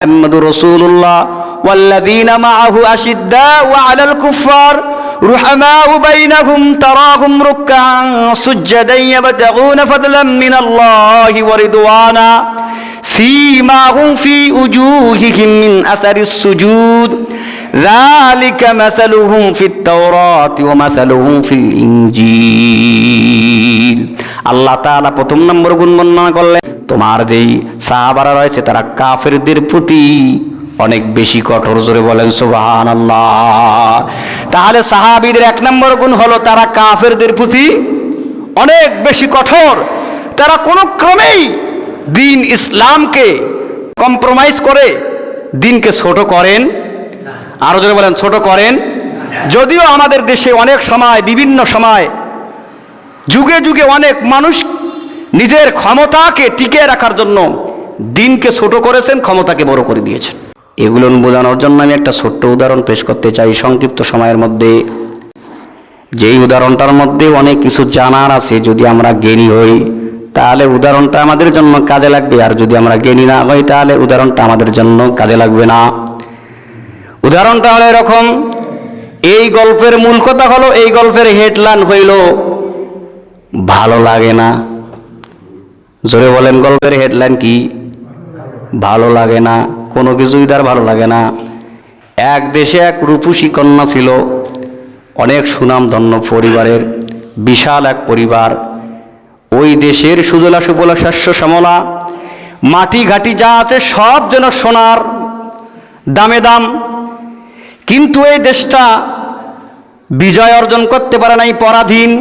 محمد رسول الله والذين معه أشداء على الكفار رحماء بينهم تراهم ركعا سجدا يبتغون فضلا من الله ورضوانا سيماهم في وجوههم من أثر السجود ذلك مثلهم في التوراة ومثلهم في الإنجيل আল্লাহ তাআলা প্রথম নম্বর গুণ বর্ণনা করলেন তোমার যেই সাহাবারা রয়েছে তারা কাফেরদের প্রতি অনেক বেশি কঠোর। জোরে বলেন সুবহানাল্লাহ। তাহলে সাহাবীদের এক নম্বর গুণ হলো তারা কাফেরদের প্রতি অনেক বেশি কঠোর। তারা কোনো ক্রমেই দিন ইসলামকে কম্প্রোমাইজ করে দিনকে ছোট করেন। আরো জোরে বলেন ছোট করেন। যদিও আমাদের দেশে অনেক সময় বিভিন্ন সময় যুগে যুগে অনেক মানুষ নিজের ক্ষমতাকে টিকিয়ে রাখার জন্য দিনকে ছোট করেছেন, ক্ষমতাকে বড় করে দিয়েছেন। এগুলো বোঝানোর জন্য আমি একটা ছোট্ট উদাহরণ পেশ করতে চাই সংক্ষিপ্ত সময়ের মধ্যে। যেই উদাহরণটার মধ্যে অনেক কিছু জানার আছে, যদি আমরা জ্ঞানী হই তাহলে উদাহরণটা আমাদের জন্য কাজে লাগবে, আর যদি আমরা জ্ঞানী না হই তাহলে উদাহরণটা আমাদের জন্য কাজে লাগবে না। উদাহরণটা হলো এরকম, এই গল্পের মূল কথা হলো, এই গল্পের হেডলাইন হইল ভালো লাগে না। জোরে বলেন গল্পের হেডলাইন কি? ভালো লাগে না, কোনো কিছুই তার ভালো লাগে না। এক দেশে এক রূপসী কন্যা ছিল, অনেক সুনামধন্য পরিবারের, বিশাল এক পরিবার। ওই দেশের সুজলা সুফলা শস্য শ্যামলা, মাটি ঘাটি যা আছে সব যেন সোনার দামে দাম। কিন্তু এই দেশটা বিজয় অর্জন করতে পারে নাই, পরাধীন।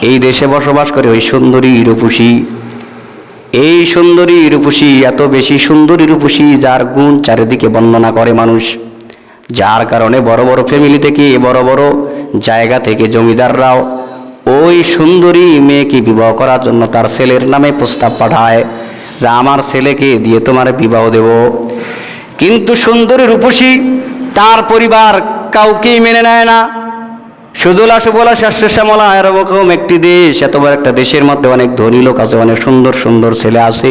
এই দেশে বসবাস করে ওই সুন্দরী রূপসী, এই সুন্দরী রূপসী, এত বেশি সুন্দরী রূপসী যার গুণ চারিদিকে বর্ণনা করে মানুষ, যার কারণে বড় বড় ফ্যামিলি থেকে, বড় বড় জায়গা থেকে জমিদাররাও ওই সুন্দরী মেয়েকে বিবাহ করার জন্য তার ছেলের নামে প্রস্তাব পাঠায় যে আমার ছেলেকে দিয়ে তোমার বিবাহ দেব। কিন্তু সুন্দরী রূপসী তার পরিবার কাউকেই মেনে নেয় না। সুজলা সুফলা শস্য শ্যামলা এরকম একটি দেশ, এত বড় একটা দেশের মধ্যে অনেক ধনী লোক আছে, অনেক সুন্দর সুন্দর ছেলে আছে,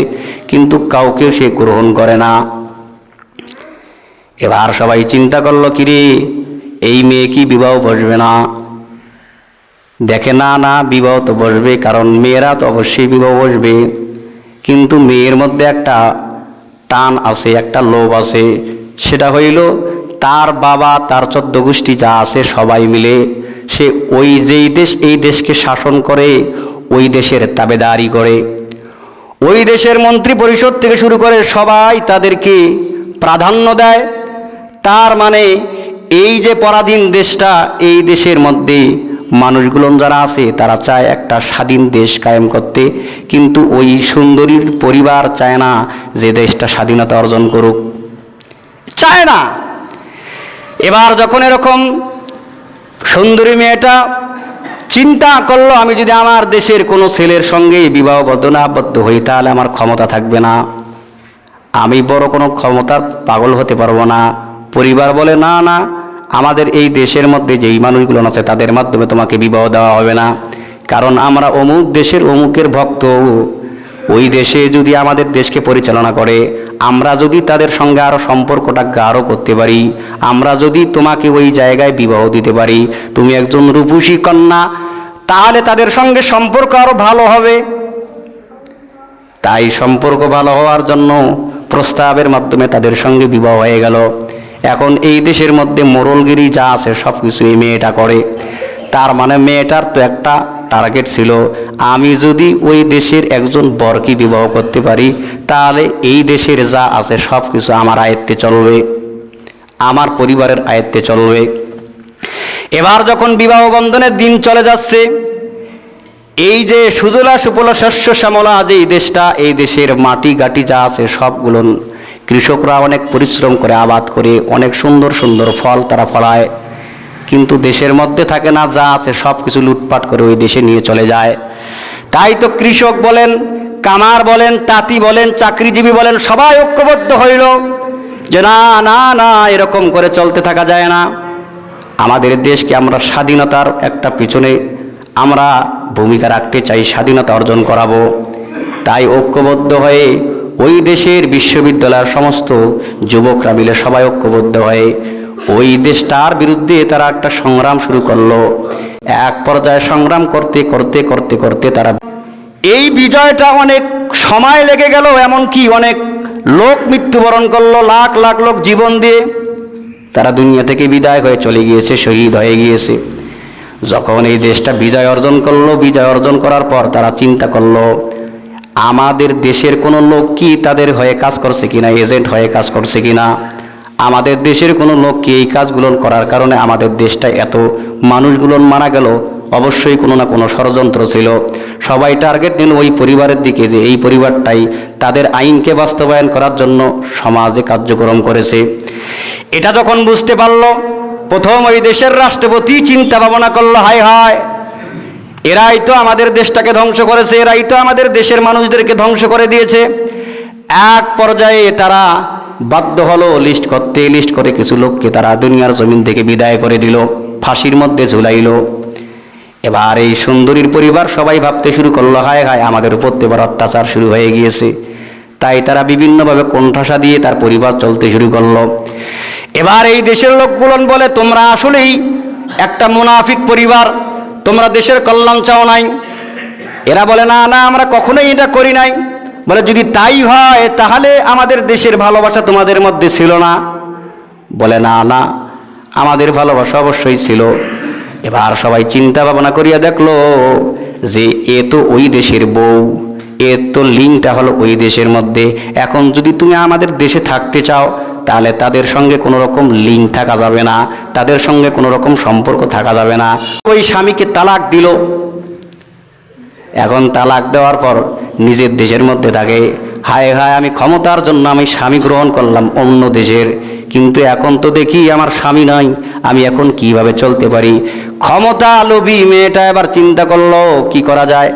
কিন্তু কাউকেও সে গ্রহণ করে না। এবার সবাই চিন্তা করলো, কিরে এই মেয়ে কি বিবাহ বসবে না? দেখে না, না বিবাহ তো বসবে, কারণ মেয়েরা তো অবশ্যই বিবাহ বসবে। কিন্তু মেয়ের মধ্যে একটা টান আছে, একটা লোভ আছে। সেটা হইল তার বাবা, তার 14 গোষ্ঠী যা আছে সবাই মিলে সে ওই যেই দেশ, এই দেশকে শাসন করে, ওই দেশের তাবেদারি করে। ওই দেশের মন্ত্রী পরিষদ থেকে শুরু করে সবাই তাদেরকে প্রাধান্য দেয়। তার মানে এই যে পরাধীন দেশটা, এই দেশের মধ্যে মানুষগুলো যারা আছে তারা চায় একটা স্বাধীন দেশ কায়েম করতে, কিন্তু ওই সুন্দরীর পরিবার চায় না যে দেশটা স্বাধীনতা অর্জন করুক, চায় না। এবার যখন এরকম সুন্দরী মেয়েটা চিন্তা করলো, আমি যদি আমার দেশের কোনো ছেলের সঙ্গে বিবাহবদ্ধ না আবদ্ধ হই তাহলে আমার ক্ষমতা থাকবে না, আমি বড় কোনো ক্ষমতার পাগল হতে পারবো না। পরিবার বলে না, না আমাদের এই দেশের মধ্যে যেই মানুষগুলো আছে তাদের মাধ্যমে তোমাকে বিবাহ দেওয়া হবে না, কারণ আমরা অমুক দেশের অমুকের ভক্ত। ওই দেশে যদি আমাদের দেশকে পরিচালনা করে, আমরা যদি তাদের সঙ্গে আরও সম্পর্কটা গাঢ় করতে পারি, আমরা যদি তোমাকে ওই জায়গায় বিবাহ দিতে পারি, তুমি একজন রূপসী কন্যা, তাহলে তাদের সঙ্গে সম্পর্ক আরও ভালো হবে। তাই সম্পর্ক ভালো হওয়ার জন্য প্রস্তাবের মাধ্যমে তাদের সঙ্গে বিবাহ হয়ে গেল। এখন এই দেশের মধ্যে মোড়লগিরি যা আছে সব কিছু এই মেয়েটা করে। তার মানে মেয়েটার তো একটা টার্গেট ছিল, আমি যদি ওই দেশের একজন বরকে বিবাহ করতে পারি তাহলে এই দেশের যা আছে সব কিছু আমার আয়ত্তে চলবে, আমার পরিবারের আয়ত্তে চলবে। এবার যখন বিবাহ বন্ধনের দিন চলে যাচ্ছে, এই যে সুজলা সুফলা শস্য শ্যামলা যে এই দেশটা, এই দেশের মাটি গাটি যা আছে সবগুলো কৃষকরা অনেক পরিশ্রম করে আবাদ করে, অনেক সুন্দর সুন্দর ফল তারা ফলায়, কিন্তু দেশের মধ্যে থাকে না, যা আছে সব কিছু লুটপাট করে ওই দেশে নিয়ে চলে যায়। তাই তো কৃষক বলেন, কামার বলেন, তাঁতি বলেন, চাকরিজীবী বলেন, সবাই ঐক্যবদ্ধ হইল যে না না না, এরকম করে চলতে থাকা যায় না। আমাদের দেশকে আমরা স্বাধীনতার একটা পিছনে আমরা ভূমিকা রাখতে চাই, স্বাধীনতা অর্জন করাবো। তাই ঐক্যবদ্ধ হয়ে ওই দেশের বিশ্ববিদ্যালয়ের সমস্ত যুবকরা মিলে সবাই ঐক্যবদ্ধ হয়ে ওই দেশটার বিরুদ্ধে তারা একটা সংগ্রাম শুরু করলো। এক পর্যায়ে সংগ্রাম করতে করতে করতে করতে তারা এই বিজয়টা অনেক সময় লেগে গেল, এমনকি অনেক লোক মৃত্যুবরণ করলো, লাখ লাখ লোক জীবন দিয়ে তারা দুনিয়া থেকে বিদায় হয়ে চলে গিয়েছে, শহীদ হয়ে গিয়েছে। যখন এই দেশটা বিজয় অর্জন করলো, বিজয় অর্জন করার পর তারা চিন্তা করলো আমাদের দেশের কোনো লোক কি তাদের হয়ে কাজ করছে কিনা, এজেন্ট হয়ে কাজ করছে কিনা, আমাদের দেশের কোনো লোক কি এই কাজগুলো করার কারণে আমাদের দেশটা এত মানুষগুলো মারা গেল, অবশ্যই কোনো না কোনো ষড়যন্ত্র ছিল। সবাই টার্গেট নিল ওই পরিবারের দিকে, যে এই পরিবারটাই তাদের আইনকে বাস্তবায়ন করার জন্য সমাজে কার্যক্রম করেছে। এটা যখন বুঝতে পারল, প্রথম ওই দেশের রাষ্ট্রপতি চিন্তা ভাবনা করলো, হায় হায়, এরাই তো আমাদের দেশটাকে ধ্বংস করেছে, এরাই তো আমাদের দেশের মানুষদেরকে ধ্বংস করে দিয়েছে। এক পর্যায়ে তারা বাধ্য হলো লিস্ট করতে, লিস্ট করে কিছু লোককে তারা দুনিয়ার জমিন থেকে বিদায় করে দিল, ফাঁসির মধ্যে ঝুলাইল। এবার এই সুন্দরীর পরিবার সবাই ভাবতে শুরু করলো, হায় হায়, আমাদের উপর এবার অত্যাচার শুরু হয়ে গিয়েছে। তাই তারা বিভিন্নভাবে কোণঠাসা দিয়ে তার পরিবার চলতে শুরু করলো। এবার এই দেশের লোকগুলো বলে, তোমরা আসলেই একটা মুনাফিক পরিবার, তোমরা দেশের কল্যাণ চাও নাই। এরা বলে, না না, আমরা কখনোই এটা করি নাই। বলে, যদি তাই হয় তাহলে আমাদের দেশের ভালোবাসা তোমাদের মধ্যে ছিল না। বলে, না না, আমাদের ভালোবাসা অবশ্যই ছিল। এবার সবাই চিন্তা ভাবনা করিয়া দেখলো যে এ তো ওই দেশের বউ, এর তো লিঙ্কটা হলো ওই দেশের মধ্যে। এখন যদি তুমি আমাদের দেশে থাকতে চাও তাহলে তাদের সঙ্গে কোনো রকম লিঙ্ক থাকা যাবে না, তাদের সঙ্গে কোনো রকম সম্পর্ক থাকা যাবে না। ওই স্বামীকে তালাক দিল। এখন তালাক দেওয়ার পর নিজের দেশের মধ্যে থাকে, হায় হায়, আমি ক্ষমতার জন্য আমি স্বামী গ্রহণ করলাম অন্য দেশের, কিন্তু এখন তো দেখি আমার স্বামী নাই, আমি এখন কিভাবে চলতে পারি। ক্ষমতা লোভী মেয়েটা এবার চিন্তা করলো কি করা যায়।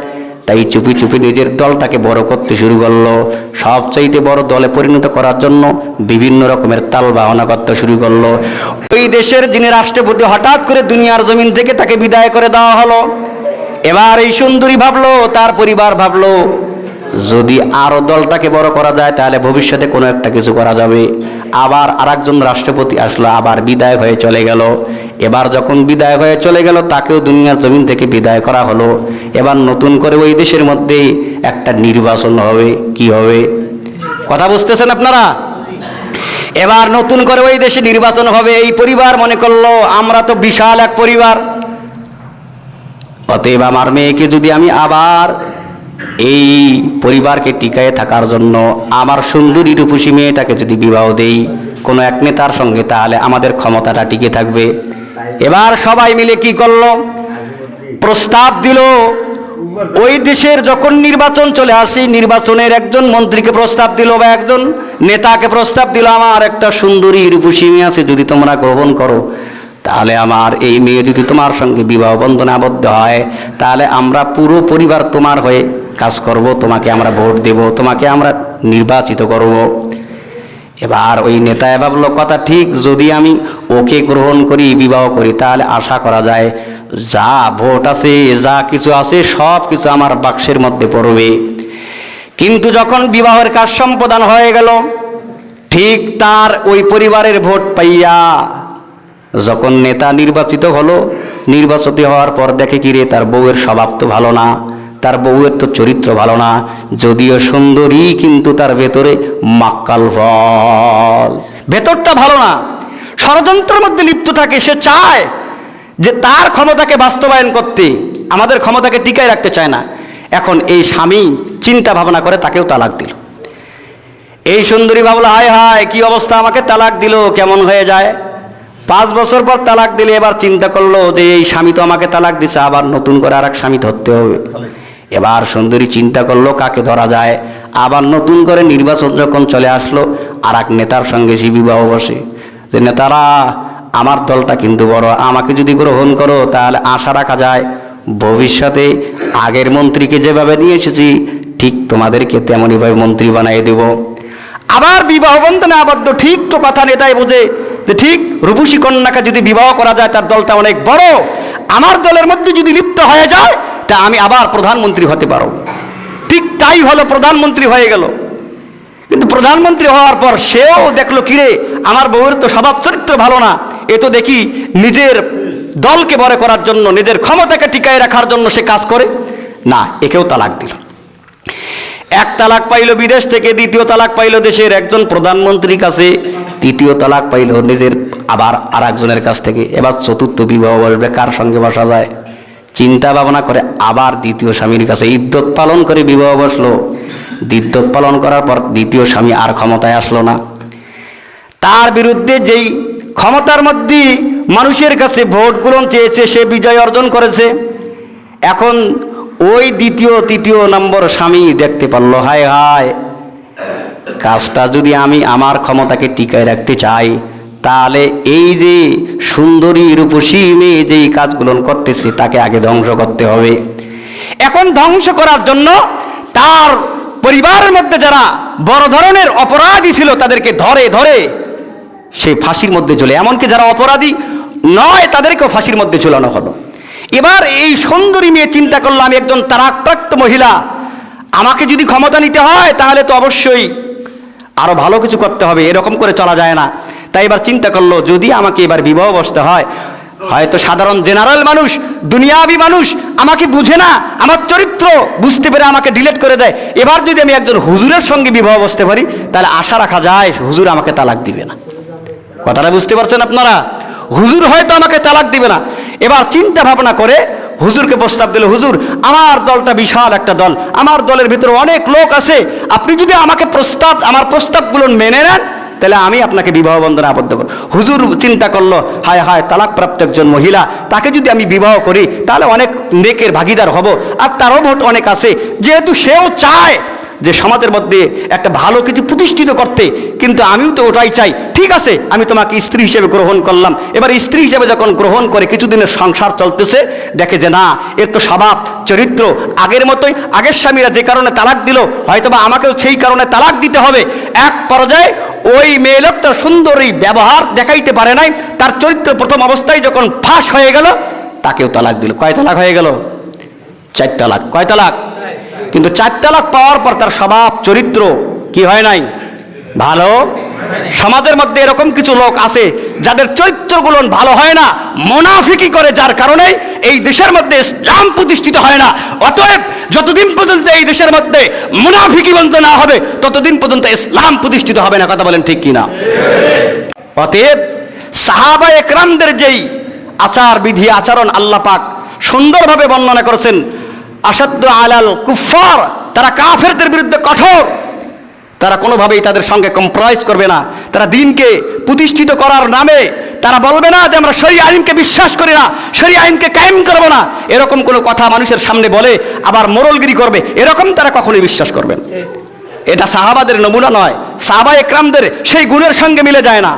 তাই চুপি চুপি নিজের দলটাকে বড় করতে শুরু করলো। সবচাইতে বড় দলে পরিণত করার জন্য বিভিন্ন রকমের তাল বাহানা করতে শুরু করলো। ওই দেশের যিনি রাষ্ট্রপতি, হঠাৎ করে দুনিয়ার জমিন থেকে তাকে বিদায় করে দেওয়া হলো। এবার এই সুন্দরী ভাবলো, তার পরিবার ভাবলো, যদি আরো দলটাকে বড় করা যায় তাহলে ভবিষ্যতে কোনো একটা কিছু করা যাবে। আবার আরেকজন রাষ্ট্রপতি আসলো, আবার বিদায় হয়ে চলে গেল। এবার যখন বিদায় হয়ে চলে গেল, তাকেও দুনিয়ার জমিন থেকে বিদায় করা হলো। এবার নতুন করে ওই দেশের মধ্যে একটা নির্বাচন হবে। কি হবে, কথা বুঝতেছেন আপনারা? এবার নতুন করে ওই দেশে নির্বাচন হবে। এই পরিবার মনে করলো, আমরা তো বিশাল এক পরিবার, অতএব আমার মেয়েকে যদি আমি আবার এই পরিবারকে টিকায়ে থাকার জন্য আমার সুন্দরী রূপসী মেয়েটাকে যদি বিবাহ দেই কোনো এক নেতার সঙ্গে, তাহলে আমাদের ক্ষমতাটা টিকে থাকবে। এবার সবাই মিলে কি করলো, প্রস্তাব দিল। ওই দেশের যখন নির্বাচন চলে আসে, নির্বাচনের একজন মন্ত্রীকে প্রস্তাব দিল বা একজন নেতাকে প্রস্তাব দিল, আমার একটা সুন্দরী রূপসী মেয়ে আছে, যদি তোমরা গ্রহণ করো তাহলে আমার এই মেয়ে যদি তোমার সঙ্গে বিবাহ বন্ধনে আবদ্ধ হয় তাহলে আমরা পুরো পরিবার তোমার হয়ে কাজ করব, তোমাকে আমরা ভোট দেব, তোমাকে আমরা নির্বাচিত করব। এবার ওই নেতা ভাবলো, কথা ঠিক, যদি আমি ওকে গ্রহণ করি, বিবাহ করি, তাহলে আশা করা যায় যা ভোট আছে, যা কিছু আছে, সব কিছু আমার বাক্সের মধ্যে পড়বে। কিন্তু যখন বিবাহের কাজ সম্পাদন হয়ে গেল, ঠিক তার ওই পরিবারের ভোট পাইয়া যখন নেতা নির্বাচিত হলো, নির্বাচিত হওয়ার পর দেখে কি রে, তার বউয়ের স্বভাব তো ভালো না, তার বউয়ের তো চরিত্র ভালো না, যদিও সুন্দরী কিন্তু তার ভেতরে মাক্কাল ফল, ভেতরটা ভালো না, ষড়যন্ত্রের মধ্যে লিপ্ত থাকে। সে চায় যে তার ক্ষমতাকে বাস্তবায়ন করতে, আমাদের ক্ষমতাকে টিকায় রাখতে চায় না। এখন এই স্বামী চিন্তা ভাবনা করে তাকেও তালাক দিল। এই সুন্দরী ভাবলো, হায় হায়, কি অবস্থা, আমাকে তালাক দিল, কেমন হয়ে যায়। 5 বছর পর তালাক দিলে এবার চিন্তা করলো যে এই স্বামী তো আমাকে তালাক দিচ্ছে, আবার নতুন করে আর এক স্বামী ধরতে হবে। এবার সুন্দরী চিন্তা করলো কাকে ধরা যায়। আবার নতুন করে নির্বাচন যখন চলে আসলো, আর এক নেতার সঙ্গে সে বিবাহ বসে, যে নেতারা, আমার দলটা কিন্তু বড়, আমাকে যদি গ্রহণ করো তাহলে আশা রাখা যায় ভবিষ্যতে আগের মন্ত্রীকে যেভাবে নিয়ে এসেছি ঠিক তোমাদেরকে তেমনইভাবে মন্ত্রী বানিয়ে দেব। আবার বিবাহ বন্ধনে আবদ্ধ। ঠিক তো কথা নেতাই বোঝে যে ঠিক রূপসী কন্যাকে যদি বিবাহ করা যায়, তার দলটা অনেক বড়, আমার দলের মধ্যে যদি লিপ্ত হয়ে যায় তা আমি আবার প্রধানমন্ত্রী হতে পারো। ঠিক তাই হলো, প্রধানমন্ত্রী হয়ে গেল। কিন্তু প্রধানমন্ত্রী হওয়ার পর সেও দেখলো কিরে আমার বউয়ের তো স্বভাব চরিত্র ভালো না, এ তো দেখি নিজের দলকে বড় করার জন্য, নিজের ক্ষমতাকে টিকায় রাখার জন্য সে কাজ করে না, একেও তালাক দিল। এক তালাক পাইল বিদেশ থেকে, দ্বিতীয় তালাক পাইল দেশের একজন প্রধানমন্ত্রীর কাছে, তৃতীয় তালাক পাইল নিজের আবার আর একজনের কাছ থেকে। এবার চতুর্থ বিবাহ বলবে, কার সঙ্গে বসা যায়? চিন্তা ভাবনা করে আবার দ্বিতীয় স্বামীর কাছে ইদ্যত পালন করে বিবাহ বসলো। ইদ্যত পালন করার পর দ্বিতীয় স্বামী আর ক্ষমতায় আসলো না। তার বিরুদ্ধে যেই ক্ষমতার মধ্যে মানুষের কাছে ভোটগুলো চেয়েছে সে বিজয় অর্জন করেছে। এখন ওই দ্বিতীয় তৃতীয় নম্বর স্বামী দেখতে পারলো, হায় হায়, কাজটা যদি আমি আমার ক্ষমতাকে টিকায় রাখতে চাই তাহলে এই যে সুন্দরী রূপসী মেয়ে যেই কাজগুলো করতেছে তাকে আগে ধ্বংস করতে হবে। এখন ধ্বংস করার জন্য তার পরিবারের মধ্যে যারা বড় ধরনের অপরাধী ছিল তাদেরকে ধরে ধরে সে ফাঁসির মধ্যে ঝুলে, এমনকি যারা অপরাধী নয় তাদেরকেও ফাঁসির মধ্যে ঝুলানো হলো। এবার এই সুন্দরী মেয়ে চিন্তা করলো, আমি একজন তালাকপ্রাপ্ত মহিলা, আমাকে যদি ক্ষমতা নিতে হয় তাহলে তো অবশ্যই আরো ভালো কিছু করতে হবে, এরকম করে চলা যায় না। তাই এবার চিন্তা করলো, যদি আমাকে এবার বিবাহ বসতে হয়, হয়তো সাধারণ জেনারেল মানুষ, দুনিয়াবি মানুষ আমাকে বুঝে না, আমার চরিত্র বুঝতে পেরে আমাকে ডিলেট করে দেয়। এবার যদি আমি একজন হুজুরের সঙ্গে বিবাহ বসতে পারি তাহলে আশা রাখা যায় হুজুর আমাকে তালাক দিবে না। কথাটা বুঝতে পারছেন আপনারা? হুজুর হয়তো আমাকে তালাক দিবে না। এবার চিন্তা ভাবনা করে হুজুরকে প্রস্তাব দিল, হুজুর আমার দলটা বিশাল একটা দল, আমার দলের ভিতরে অনেক লোক আছে, আপনি যদি আমাকে আমার প্রস্তাবগুলো মেনে নেন তাহলে আমি আপনাকে বিবাহ বন্ধনে আবদ্ধ করব। হুজুর চিন্তা করলো, হায় হায়, তালাকপ্রাপ্ত একজন মহিলা, তাকে যদি আমি বিবাহ করি তাহলে অনেক নেকের ভাগিদার হব, আর তারও ভোট অনেক আছে, যেহেতু সেও চায় যে সমাজের মধ্যে একটা ভালো কিছু প্রতিষ্ঠিত করতে, কিন্তু আমিও তো ওটাই চাই, ঠিক আছে আমি তোমাকে স্ত্রী হিসেবে গ্রহণ করলাম। এবার স্ত্রী হিসেবে যখন গ্রহণ করে কিছুদিনের সংসার চলতেছে, দেখে যে না, এর তো স্বভাব চরিত্র আগের মতোই, আগের স্বামীরা যে কারণে তালাক দিল হয়তোবা আমাকেও সেই কারণে তালাক দিতে হবে। এক পর্যায়ে ওই মেয়ে লোকটা সুন্দরী ব্যবহার দেখাইতে পারে নাই, তার চরিত্র প্রথম অবস্থায় যখন ফাঁস হয়ে গেল তাকেও তালাক দিল। কয় তালাক হয়ে গেল? 4 তালাক। কয় তালাক? কিন্তু 4 তালাক পাওয়ার পর তার স্বভাব চরিত্র কি হয় নাই? ভালো। সমাজের মধ্যে এরকম কিছু লোক আছে যাদের চরিত্রগুলো ভালো হয় না, মুনাফিকি করে, যার কারণে এই দেশের মধ্যে ইসলাম প্রতিষ্ঠিত হয় না। অতএব যতদিন পর্যন্ত এই দেশের মধ্যে মুনাফিকি বন্ধ না হবে ততদিন পর্যন্ত ইসলাম প্রতিষ্ঠিত হবে না। কথা বলেন ঠিক কিনা? অতএব সাহাবায়ে কেরামদের যেই আচার বিধি আচরণ আল্লাহ পাক সুন্দরভাবে বর্ণনা করেছেন, আসাদ্দু আলাল কুফার, তারা কাফেরদের বিরুদ্ধে কঠোর, তারা কোনোভাবেই তাদের সঙ্গে কম্প্রোমাইজ করবে না। তারা দিনকে প্রতিষ্ঠিত করার নামে তারা বলবে না যে আমরা শরীয়ত আইনকে বিশ্বাস করি না, শরীয়ত আইনকে কায়েম করব না, এরকম কোনো কথা মানুষের সামনে বলে আবার মোরলগিরি করবে, এরকম তারা কখনোই বিশ্বাস করবেন। এটা সাহাবাদের নমুনা নয়, সাহাবায়ে কেরামদের সেই গুণের সঙ্গে মিলে যায় না।